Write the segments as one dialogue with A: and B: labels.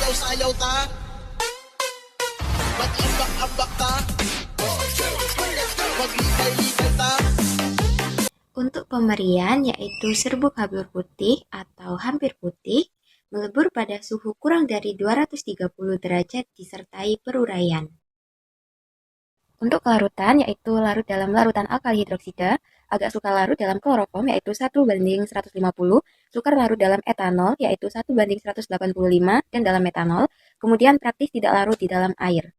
A: sayaw-sayaw ta, mag-ibak-abak ta, maglibay-libay ta.
B: Untuk pemberian yaitu serbuk habur putih atau hampir putih, melebur pada suhu kurang dari 230 derajat disertai peruraian. Untuk kelarutan yaitu larut dalam larutan alkali hidroksida, agak suka larut dalam kloroform yaitu 1:150, sukar larut dalam etanol yaitu 1:185 dan dalam metanol, kemudian praktis tidak larut di dalam air.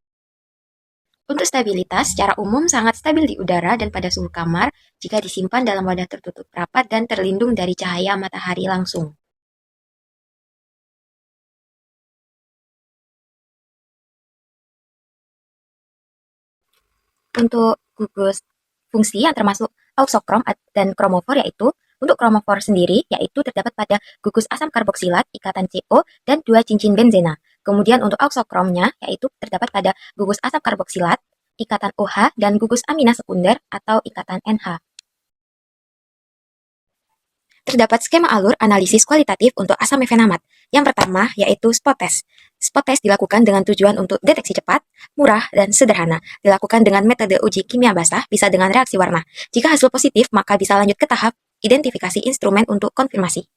B: Untuk stabilitas, secara umum sangat stabil di udara dan pada suhu kamar jika disimpan dalam wadah tertutup rapat dan terlindung dari cahaya matahari langsung. Untuk gugus fungsi yang termasuk auxokrom dan kromofor yaitu untuk kromofor sendiri yaitu terdapat pada gugus asam karboksilat ikatan CO dan 2 cincin benzena. Kemudian untuk auxokromnya yaitu terdapat pada gugus asam karboksilat ikatan OH dan gugus amina sekunder atau ikatan NH. Terdapat skema alur analisis kualitatif untuk asam mefenamat. Yang pertama yaitu spot test. Spot test dilakukan dengan tujuan untuk deteksi cepat, murah, dan sederhana. Dilakukan dengan metode uji kimia basah, bisa dengan reaksi warna. Jika hasil positif, maka bisa lanjut ke tahap identifikasi instrumen untuk konfirmasi.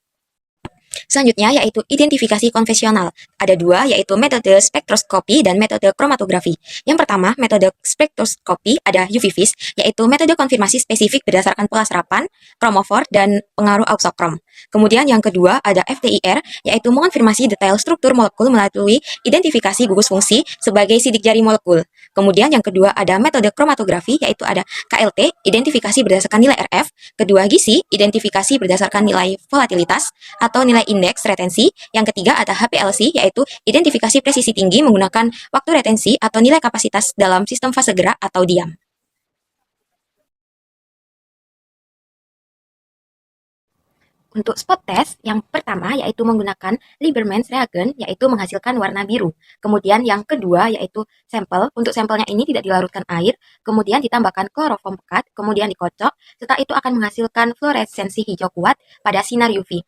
B: Selanjutnya yaitu identifikasi konvensional. Ada dua, yaitu metode spektroskopi dan metode kromatografi. Yang pertama, metode spektroskopi ada UV-Vis, yaitu metode konfirmasi spesifik berdasarkan pola serapan, kromofor, dan pengaruh auxokrom. Kemudian yang kedua ada FTIR, yaitu mengonfirmasi detail struktur molekul melalui identifikasi gugus fungsi sebagai sidik jari molekul. Kemudian yang kedua ada metode kromatografi, yaitu ada KLT, identifikasi berdasarkan nilai RF, kedua GC, identifikasi berdasarkan nilai volatilitas atau nilai indeks retensi. Yang ketiga ada HPLC, yaitu identifikasi presisi tinggi menggunakan waktu retensi atau nilai kapasitas dalam sistem fase gerak atau diam. Untuk spot test, yang pertama yaitu menggunakan Lieberman's reagen, yaitu menghasilkan warna biru. Kemudian yang kedua yaitu sampel. Untuk sampelnya ini tidak dilarutkan air, kemudian ditambahkan kloroform pekat, kemudian dikocok. Setelah itu akan menghasilkan fluoresensi hijau kuat pada sinar UV.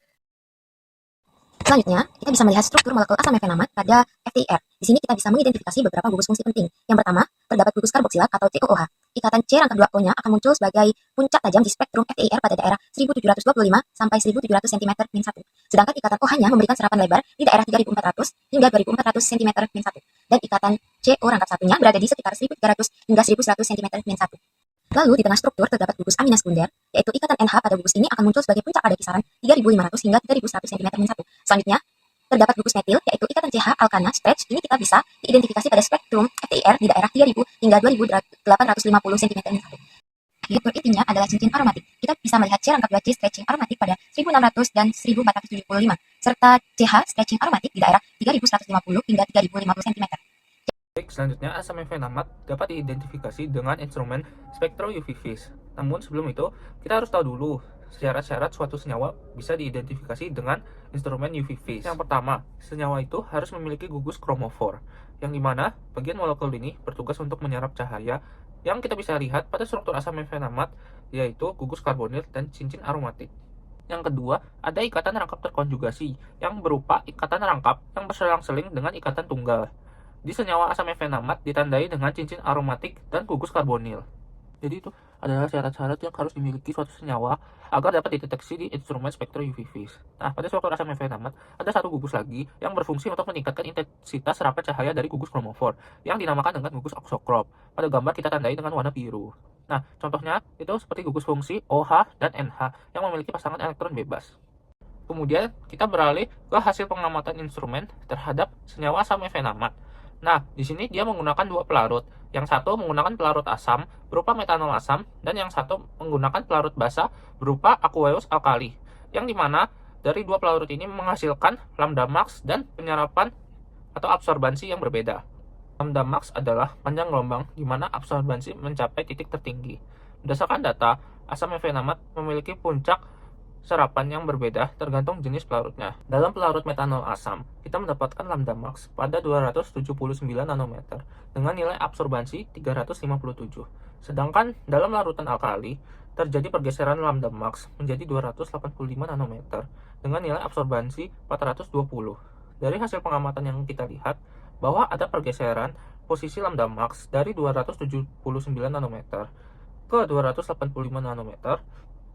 B: Selanjutnya, kita bisa melihat struktur molekul asam mefenamat pada FTIR. Di sini kita bisa mengidentifikasi beberapa gugus fungsi penting. Yang pertama, terdapat gugus karboksilat atau COOH. Ikatan C rangka 2O-nya akan muncul sebagai puncak tajam di spektrum FTIR pada daerah 1725 sampai 1700 cm-1. Sedangkan ikatan OH-nya memberikan serapan lebar di daerah 3400 hingga 2400 cm-1. Dan ikatan CO rangka 1-nya berada di sekitar 1300 hingga 1100 cm-1. Lalu di tengah struktur terdapat gugus amina sekunder, yaitu ikatan NH pada gugus ini akan muncul sebagai puncak pada kisaran 3500 hingga 3100 cm-1. Selanjutnya, terdapat gugus metil, yaitu ikatan CH alkana stretch. Ini kita bisa diidentifikasi pada spektrum FTIR di daerah 3000 hingga 2850 cm-1. Fitur intinya adalah cincin aromatik. Kita bisa melihat C rangka 2C stretching aromatik pada 1600 dan 1475, serta CH stretching aromatik di daerah 3150 hingga 3050 cm.
C: Baik, selanjutnya asam mefenamat dapat diidentifikasi dengan instrumen spektro UV-Vis. Namun sebelum itu, kita harus tahu dulu syarat-syarat suatu senyawa bisa diidentifikasi dengan instrumen UV-Vis. Yang pertama, senyawa itu harus memiliki gugus kromofor, yang dimana bagian molekul ini bertugas untuk menyerap cahaya yang kita bisa lihat pada struktur asam mefenamat, yaitu gugus karbonil dan cincin aromatik. Yang kedua, ada ikatan rangkap terkonjugasi, yang berupa ikatan rangkap yang berselang-seling dengan ikatan tunggal. Di senyawa asam mefenamat ditandai dengan cincin aromatik dan gugus karbonil. Jadi itu adalah syarat-syarat yang harus dimiliki suatu senyawa agar dapat dideteksi di instrumen spektro UV-Vis. Nah, pada struktur asam mefenamat ada satu gugus lagi yang berfungsi untuk meningkatkan intensitas serapan cahaya dari gugus kromofor yang dinamakan dengan gugus auxokrom. Pada gambar kita tandai dengan warna biru. Nah, contohnya itu seperti gugus fungsi OH dan NH yang memiliki pasangan elektron bebas. Kemudian kita beralih ke hasil pengamatan instrumen terhadap senyawa asam mefenamat. Nah, di sini dia menggunakan dua pelarut. Yang satu menggunakan pelarut asam berupa metanol asam dan yang satu menggunakan pelarut basa berupa aqueous alkali. Yang dimana dari dua pelarut ini menghasilkan lambda max dan penyerapan atau absorbansi yang berbeda. Lambda max adalah panjang gelombang di mana absorbansi mencapai titik tertinggi. Berdasarkan data, asam mefenamat memiliki puncak serapan yang berbeda tergantung jenis pelarutnya. Dalam pelarut metanol asam, kita mendapatkan lambda max pada 279 nanometer dengan nilai absorbansi 357. Sedangkan dalam larutan alkali, terjadi pergeseran lambda max menjadi 285 nanometer dengan nilai absorbansi 420. Dari hasil pengamatan yang kita lihat, bahwa ada pergeseran posisi lambda max dari 279 nanometer ke 285 nanometer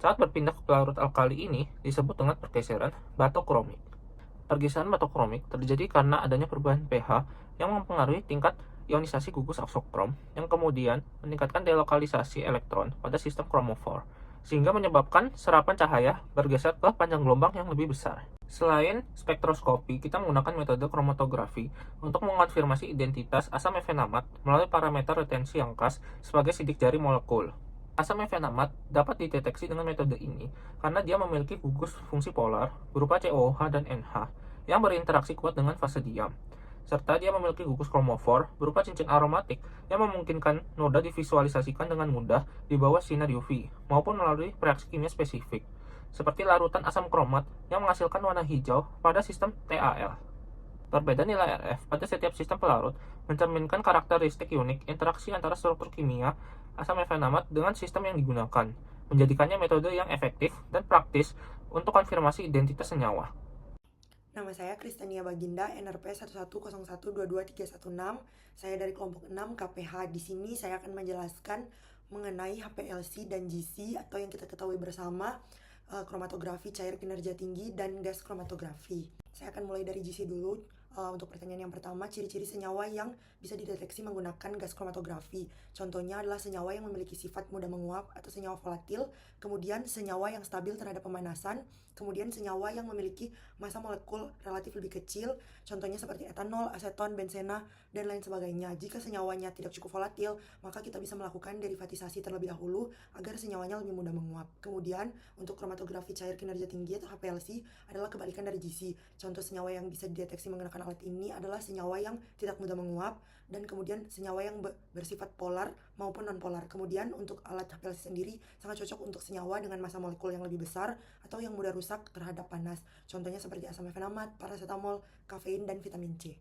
C: saat berpindah ke pelarut alkali. Ini disebut dengan pergeseran batokromik. Pergeseran batokromik terjadi karena adanya perubahan pH yang mempengaruhi tingkat ionisasi gugus aksokrom yang kemudian meningkatkan delokalisasi elektron pada sistem kromofor, sehingga menyebabkan serapan cahaya bergeser ke panjang gelombang yang lebih besar. Selain spektroskopi, kita menggunakan metode kromatografi untuk mengonfirmasi identitas asam efenamat melalui parameter retensi yang khas sebagai sidik jari molekul. Asam efenamat dapat dideteksi dengan metode ini karena dia memiliki gugus fungsi polar berupa COOH dan NH yang berinteraksi kuat dengan fase diam, serta dia memiliki gugus kromofor berupa cincin aromatik yang memungkinkan noda divisualisasikan dengan mudah di bawah sinar UV maupun melalui reaksi kimia spesifik, seperti larutan asam kromat yang menghasilkan warna hijau pada sistem TAL. Perbedaan nilai RF pada setiap sistem pelarut mencerminkan karakteristik unik interaksi antara struktur kimia asam efenamat dengan sistem yang digunakan, menjadikannya metode yang efektif dan praktis untuk konfirmasi identitas senyawa.
D: Nama saya Kristania Baginda, NRP 1101222316. Saya dari kelompok 6 KPH. Di sini saya akan menjelaskan mengenai HPLC dan GC atau yang kita ketahui bersama kromatografi cair kinerja tinggi dan gas kromatografi. Saya akan mulai dari GC dulu. Untuk pertanyaan yang pertama, ciri-ciri senyawa yang bisa dideteksi menggunakan gas kromatografi. Contohnya adalah senyawa yang memiliki sifat mudah menguap atau senyawa volatil, kemudian senyawa yang stabil terhadap pemanasan, kemudian senyawa yang memiliki massa molekul relatif lebih kecil, contohnya seperti etanol, aseton, benzena, dan lain sebagainya. Jika senyawanya tidak cukup volatil, maka kita bisa melakukan derivatisasi terlebih dahulu agar senyawanya lebih mudah menguap. Kemudian, untuk kromatografi cair kinerja tinggi atau HPLC adalah kebalikan dari GC. Contoh senyawa yang bisa dideteksi menggunakan alat ini adalah senyawa yang tidak mudah menguap dan kemudian senyawa yang bersifat polar maupun non-polar. Kemudian untuk alat HPLC sendiri sangat cocok untuk senyawa dengan massa molekul yang lebih besar atau yang mudah rusak terhadap panas. Contohnya seperti asam efenamat, paracetamol, kafein, dan vitamin C.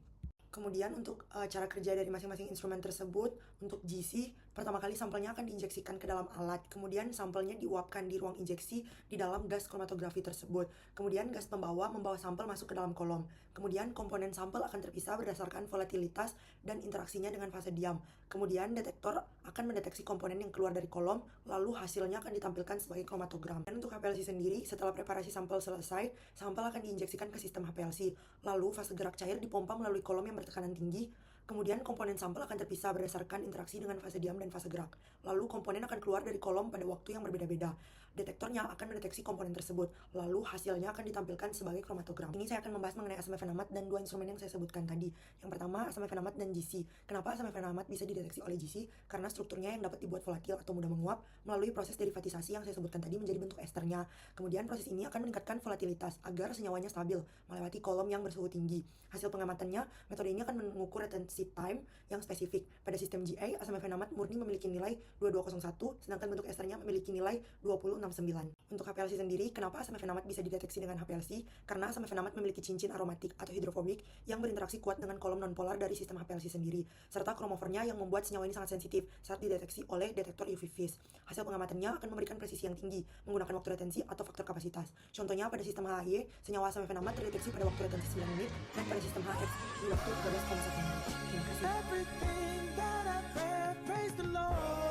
D: Kemudian untuk cara kerja dari masing-masing instrumen tersebut, untuk GC, pertama kali sampelnya akan diinjeksikan ke dalam alat, kemudian sampelnya diuapkan di ruang injeksi di dalam gas kromatografi tersebut. Kemudian gas pembawa membawa sampel masuk ke dalam kolom. Kemudian komponen sampel akan terpisah berdasarkan volatilitas dan interaksinya dengan fase diam. Kemudian detektor akan mendeteksi komponen yang keluar dari kolom, lalu hasilnya akan ditampilkan sebagai kromatogram. Dan untuk HPLC sendiri, setelah preparasi sampel selesai, sampel akan diinjeksikan ke sistem HPLC. Lalu fase gerak cair dipompa melalui kolom yang bertekanan tinggi. Kemudian komponen sampel akan terpisah berdasarkan interaksi dengan fase diam dan fase gerak. Lalu komponen akan keluar dari kolom pada waktu yang berbeda-beda. Detektornya akan mendeteksi komponen tersebut. Lalu hasilnya akan ditampilkan sebagai kromatogram. Ini saya akan membahas mengenai asam efenamat dan dua instrumen yang saya sebutkan tadi. Yang pertama, asam efenamat dan GC. Kenapa asam efenamat bisa dideteksi oleh GC? Karena strukturnya yang dapat dibuat volatil atau mudah menguap melalui proses derivatisasi yang saya sebutkan tadi menjadi bentuk esternya. Kemudian proses ini akan meningkatkan volatilitas agar senyawanya stabil melewati kolom yang bersuhu tinggi. Hasil pengamatannya, metode ini akan mengukur retensi time yang spesifik. Pada sistem GA, asam efenamat murni memiliki nilai 2201, sedangkan bentuk esternya memiliki nilai 2069. Untuk HPLC sendiri, kenapa asam efenamat bisa dideteksi dengan HPLC? Karena asam efenamat memiliki cincin aromatik atau hidrofobik yang berinteraksi kuat dengan kolom nonpolar dari sistem HPLC sendiri, serta kromofornya yang membuat senyawa ini sangat sensitif saat dideteksi oleh detektor UV vis. Hasil pengamatannya akan memberikan presisi yang tinggi menggunakan waktu retensi atau faktor kapasitas. Contohnya pada sistem HAY, senyawa asam efenamat terdeteksi pada waktu retensi 9 menit dan pada sistem HF di waktu 13,1 menit. Terima kasih.
A: Everything that I've read, praise the Lord.